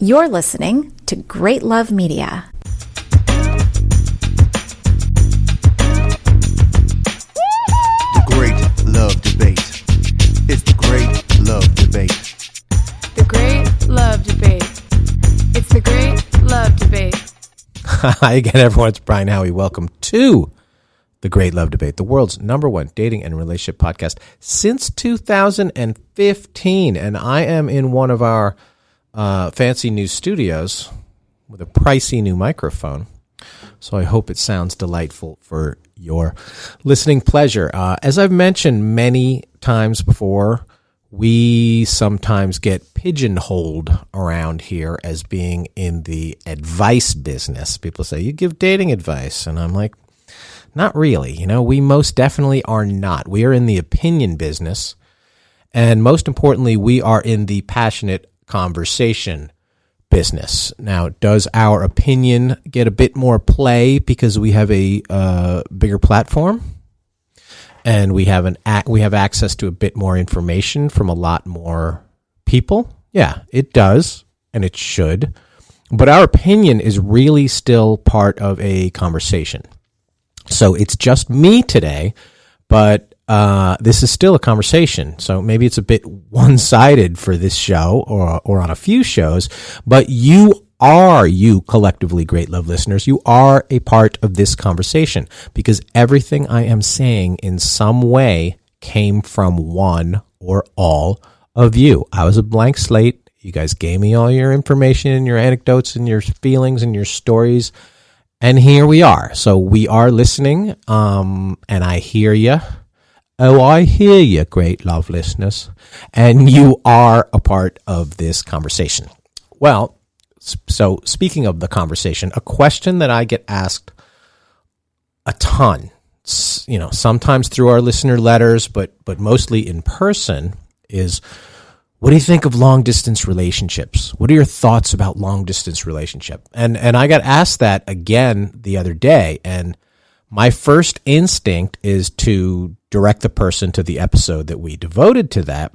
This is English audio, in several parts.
You're listening to Great Love Media. The Great Love Debate. It's the Great Love Debate. The Great Love Debate. It's the Great Love Debate. Hi again, everyone. It's Brian Howie. Welcome to The Great Love Debate, the world's #1 dating and relationship podcast since 2015. And I am in one of our fancy new studios with a pricey new microphone. So I hope it sounds delightful for your listening pleasure. As I've mentioned many times before, we sometimes get pigeonholed around here as being in the advice business. People say, you give dating advice. And I'm like, not really. You know, we most definitely are not. We are in the opinion business. And most importantly, we are in the passionate conversation business. Now, does our opinion get a bit more play because we have a bigger platform and we have access to a bit more information from a lot more people? Yeah, it does, and it should. But our opinion is really still part of a conversation. So it's just me today, but this is still a conversation. So maybe it's a bit one-sided for this show or on a few shows, but you collectively great love listeners, you are a part of this conversation because everything I am saying in some way came from one or all of you. I was a blank slate. You guys gave me all your information and your anecdotes and your feelings and your stories. And here we are. So we are listening, and I hear you. Oh, I hear you, great love listeners. And you are a part of this conversation. Well, so speaking of the conversation, a question that I get asked a ton, you know, sometimes through our listener letters, but mostly in person is, what do you think of long-distance relationships? What are your thoughts about long-distance relationship? And I got asked that again the other day, and my first instinct is to direct the person to the episode that we devoted to that.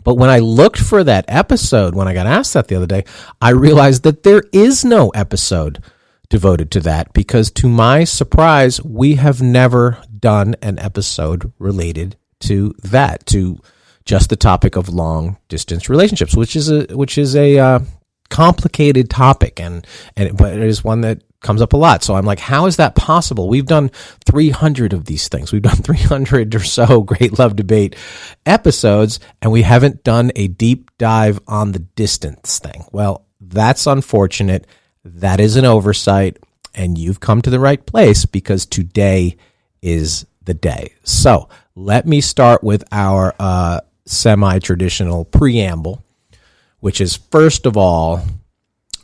But when I looked for that episode, when I got asked that the other day, I realized that there is no episode devoted to that because, to my surprise, we have never done an episode related to that, to just the topic of long distance relationships, which is a complicated topic, but it is one that comes up a lot. So I'm like, how is that possible? We've done 300 of these things. We've done 300 or so Great Love Debate episodes, and we haven't done a deep dive on the distance thing. Well, that's unfortunate. That is an oversight, and you've come to the right place because today is the day. So let me start with our semi-traditional preamble, which is, first of all,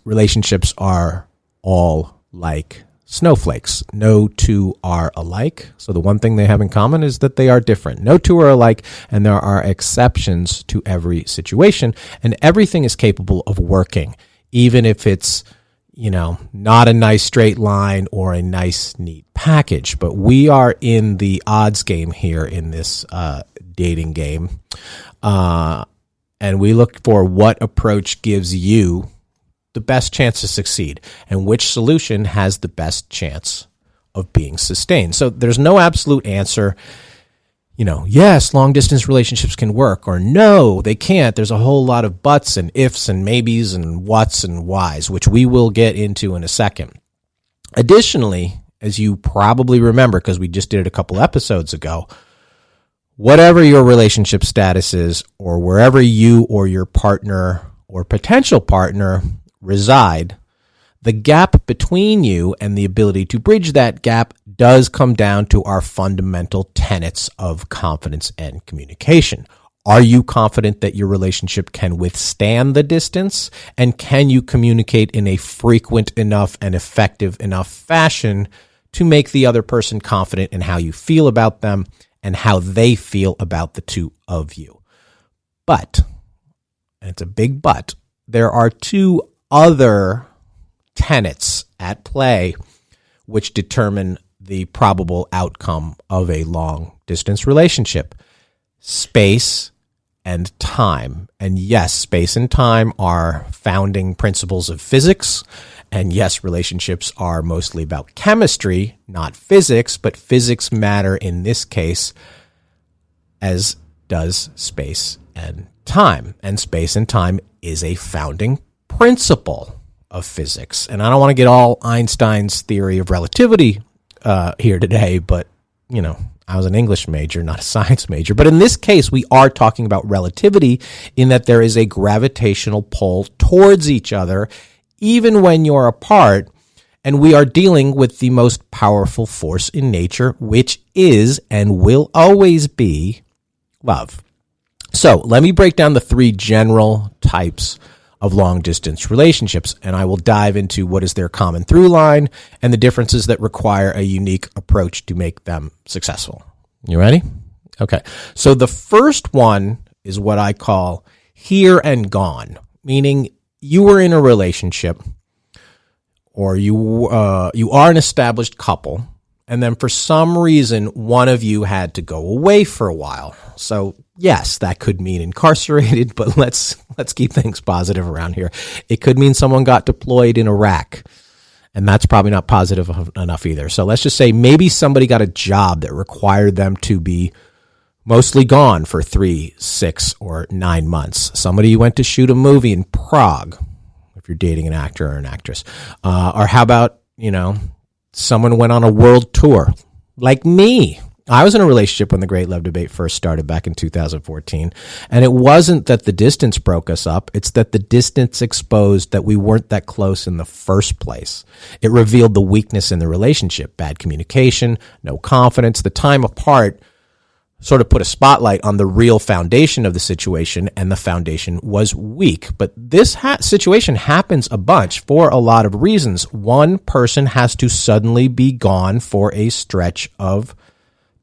relationships are all like snowflakes. No two are alike. So the one thing they have in common is that they are different. No two are alike, and there are exceptions to every situation, and everything is capable of working, even if it's, you know, not a nice straight line or a nice, neat package. But we are in the odds game here in this dating game. And we look for what approach gives you the best chance to succeed and which solution has the best chance of being sustained. So there's no absolute answer. You know, yes, long distance relationships can work, or no, they can't. There's a whole lot of buts and ifs and maybes and whats and whys, which we will get into in a second. Additionally, as you probably remember, because we just did it a couple episodes ago, whatever your relationship status is, or wherever you or your partner or potential partner reside, the gap between you and the ability to bridge that gap does come down to our fundamental tenets of confidence and communication. Are you confident that your relationship can withstand the distance? And can you communicate in a frequent enough and effective enough fashion to make the other person confident in how you feel about them and how they feel about the two of you? But, and it's a big but, there are two other tenets at play which determine the probable outcome of a long distance relationship: space and time. And yes, space and time are founding principles of physics. And yes, relationships are mostly about chemistry, not physics, but physics matter in this case, as does space and time. And space and time is a founding principle of physics. And I don't want to get all Einstein's theory of relativity here today, but, you know, I was an English major, not a science major. But in this case, we are talking about relativity in that there is a gravitational pull towards each other, even when you're apart. And we are dealing with the most powerful force in nature, which is and will always be love. So let me break down the three general types of long-distance relationships, and I will dive into what is their common through line and the differences that require a unique approach to make them successful. You ready? Okay. So the first one is what I call here and gone, meaning you were in a relationship or you are an established couple, and then for some reason, one of you had to go away for a while. So yes, that could mean incarcerated, but let's keep things positive around here. It could mean someone got deployed in Iraq, and that's probably not positive enough either. So let's just say maybe somebody got a job that required them to be mostly gone for 3, 6, or 9 months. Somebody went to shoot a movie in Prague, if you're dating an actor or an actress. Or how about, someone went on a world tour, like me. I was in a relationship when the Great Love Debate first started back in 2014, and it wasn't that the distance broke us up, it's that the distance exposed that we weren't that close in the first place. It revealed the weakness in the relationship, bad communication, no confidence. The time apart sort of put a spotlight on the real foundation of the situation, and the foundation was weak. But this situation happens a bunch for a lot of reasons. One person has to suddenly be gone for a stretch of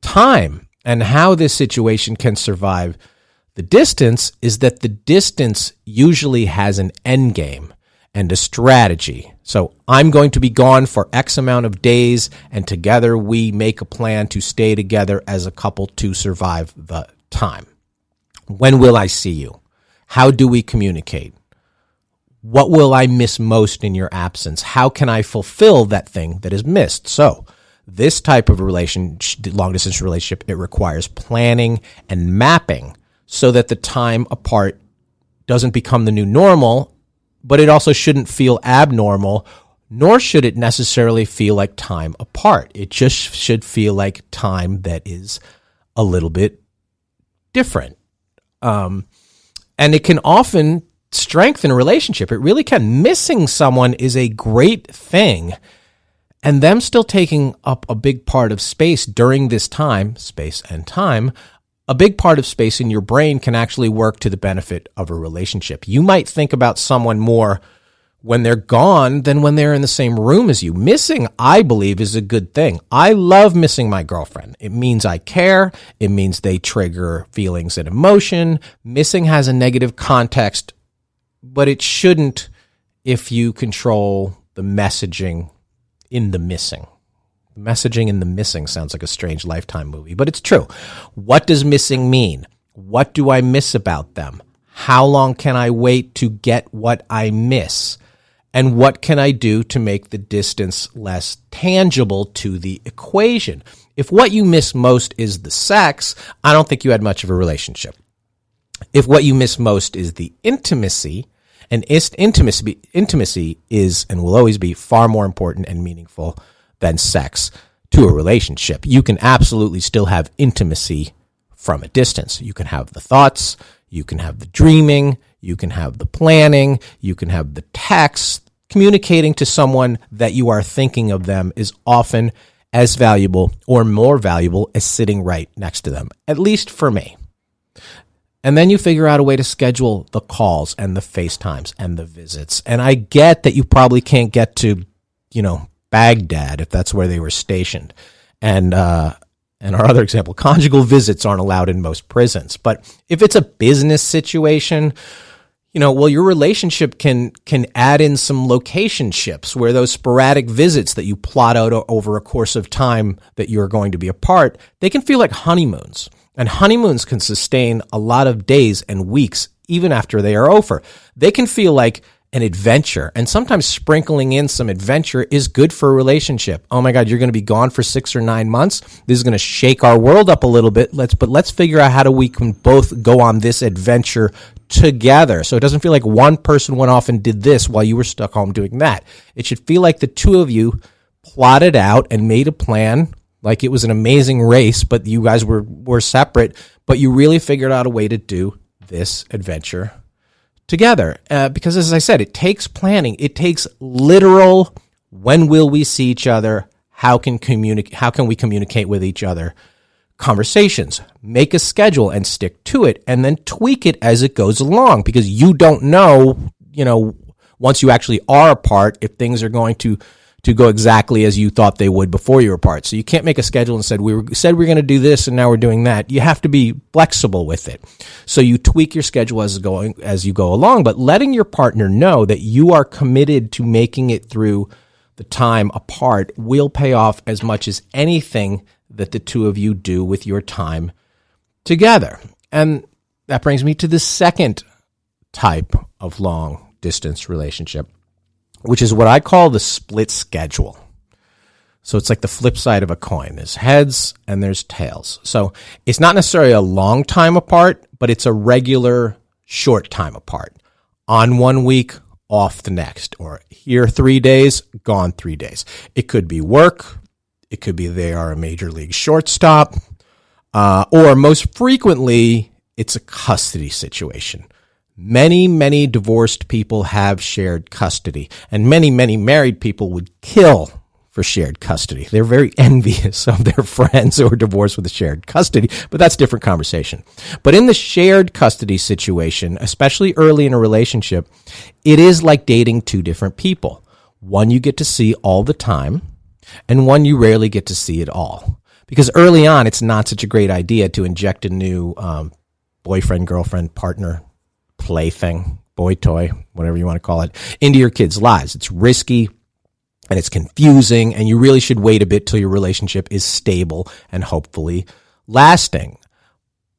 time. And how this situation can survive the distance is that the distance usually has an end game and a strategy. So I'm going to be gone for X amount of days, and together we make a plan to stay together as a couple to survive the time. When will I see you? How do we communicate? What will I miss most in your absence? How can I fulfill that thing that is missed? So this type of long-distance relationship, it requires planning and mapping so that the time apart doesn't become the new normal, but it also shouldn't feel abnormal, nor should it necessarily feel like time apart. It just should feel like time that is a little bit different. And it can often strengthen a relationship. It really can. Missing someone is a great thing. And them still taking up a big part of space during this time, space and time, a big part of space in your brain can actually work to the benefit of a relationship. You might think about someone more when they're gone than when they're in the same room as you. Missing, I believe, is a good thing. I love missing my girlfriend. It means I care. It means they trigger feelings and emotion. Missing has a negative context, but it shouldn't if you control the messaging in the missing. Messaging in the missing sounds like a strange Lifetime movie, but it's true. What does missing mean? What do I miss about them? How long can I wait to get what I miss? And what can I do to make the distance less tangible to the equation? If what you miss most is the sex, I don't think you had much of a relationship. If what you miss most is the intimacy, and intimacy is and will always be far more important and meaningful than sex to a relationship. You can absolutely still have intimacy from a distance. You can have the thoughts, you can have the dreaming, you can have the planning, you can have the text. Communicating to someone that you are thinking of them is often as valuable or more valuable as sitting right next to them, at least for me. And then you figure out a way to schedule the calls and the FaceTimes and the visits. And I get that you probably can't get to, Baghdad, if that's where they were stationed. And our other example, conjugal visits aren't allowed in most prisons. But if it's a business situation, your relationship can add in some location ships where those sporadic visits that you plot out over a course of time that you're going to be apart, they can feel like honeymoons. And honeymoons can sustain a lot of days and weeks even after they are over. They can feel like an adventure, and sometimes sprinkling in some adventure is good for a relationship. Oh my God, you're going to be gone for 6 or 9 months. This is going to shake our world up a little bit. Let's figure out how we can both go on this adventure together. So it doesn't feel like one person went off and did this while you were stuck home doing that. It should feel like the two of you plotted out and made a plan, like it was an amazing race, but you guys were separate, but you really figured out a way to do this adventure together. Because as I said, it takes planning. It takes literal, when will we see each other? How can we communicate with each other? Conversations. Make a schedule and stick to it, and then tweak it as it goes along, because you don't know, once you actually are apart, if things are going to go exactly as you thought they would before you were apart. So you can't make a schedule and said we were going to do this and now we're doing that. You have to be flexible with it. So you tweak your schedule as you go along, but letting your partner know that you are committed to making it through the time apart will pay off as much as anything that the two of you do with your time together. And that brings me to the second type of long distance relationship, which is what I call the split schedule. So it's like the flip side of a coin. There's heads and there's tails. So it's not necessarily a long time apart, but it's a regular short time apart. On 1 week, off the next, or here 3 days, gone 3 days. It could be work. It could be they are a major league shortstop. Or most frequently, it's a custody situation. Many, many divorced people have shared custody, and many, many married people would kill for shared custody. They're very envious of their friends who are divorced with a shared custody, but that's a different conversation. But in the shared custody situation, especially early in a relationship, it is like dating two different people. One you get to see all the time, and one you rarely get to see at all. Because early on, it's not such a great idea to inject a new boyfriend, girlfriend, partner, plaything, boy toy, whatever you want to call it, into your kids' lives. It's risky and it's confusing, and you really should wait a bit till your relationship is stable and hopefully lasting.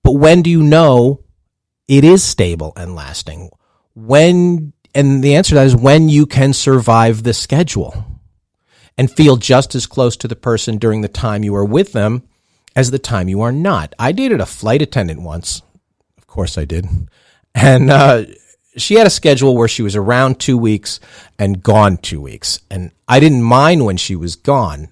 But when do you know it is stable and lasting? And the answer to that is when you can survive the schedule and feel just as close to the person during the time you are with them as the time you are not. I dated a flight attendant once. Of course I did. And she had a schedule where she was around 2 weeks and gone 2 weeks. And I didn't mind when she was gone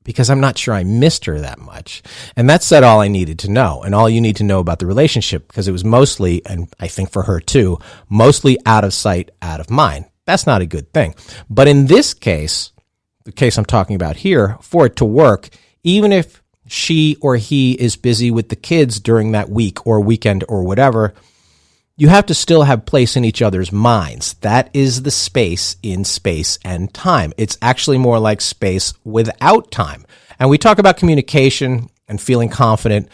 because I'm not sure I missed her that much. And that said all I needed to know, and all you need to know about the relationship, because it was mostly, and I think for her too, mostly out of sight, out of mind. That's not a good thing. But in this case, the case I'm talking about here, for it to work, even if she or he is busy with the kids during that week or weekend or whatever, you have to still have place in each other's minds. That is the space in space and time. It's actually more like space without time. And we talk about communication and feeling confident.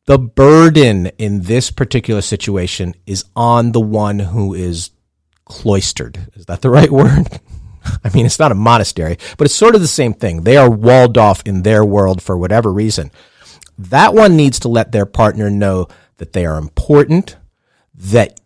The burden in this particular situation is on the one who is cloistered. Is that the right word? I mean, it's not a monastery, but it's sort of the same thing. They are walled off in their world for whatever reason. That one needs to let their partner know that they are important, that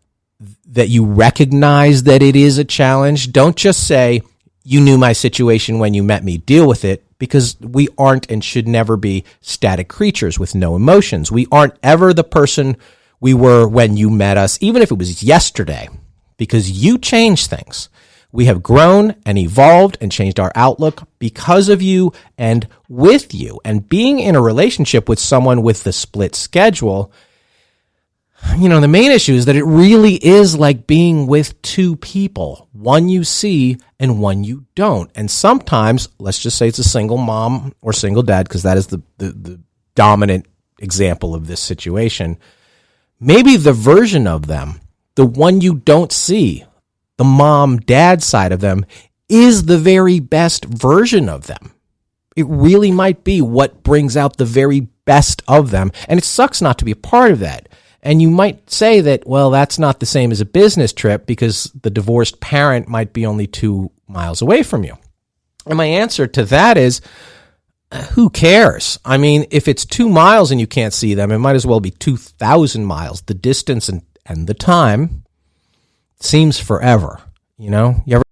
you recognize that it is a challenge. Don't just say, you knew my situation when you met me, deal with it, because we aren't and should never be static creatures with no emotions. We aren't ever the person we were when you met us, even if it was yesterday, because you changed things. We have grown and evolved and changed our outlook because of you and with you. And being in a relationship with someone with the split schedule, the main issue is that it really is like being with two people, one you see and one you don't. And sometimes, let's just say it's a single mom or single dad, because that is the dominant example of this situation. Maybe the version of them, the one you don't see, the mom-dad side of them, is the very best version of them. It really might be what brings out the very best of them. And it sucks not to be a part of that. And you might say that, well, that's not the same as a business trip because the divorced parent might be only 2 miles away from you. And my answer to that is, who cares? I mean, if it's 2 miles and you can't see them, it might as well be 2,000 miles. The distance and the time seems forever. You know, you ever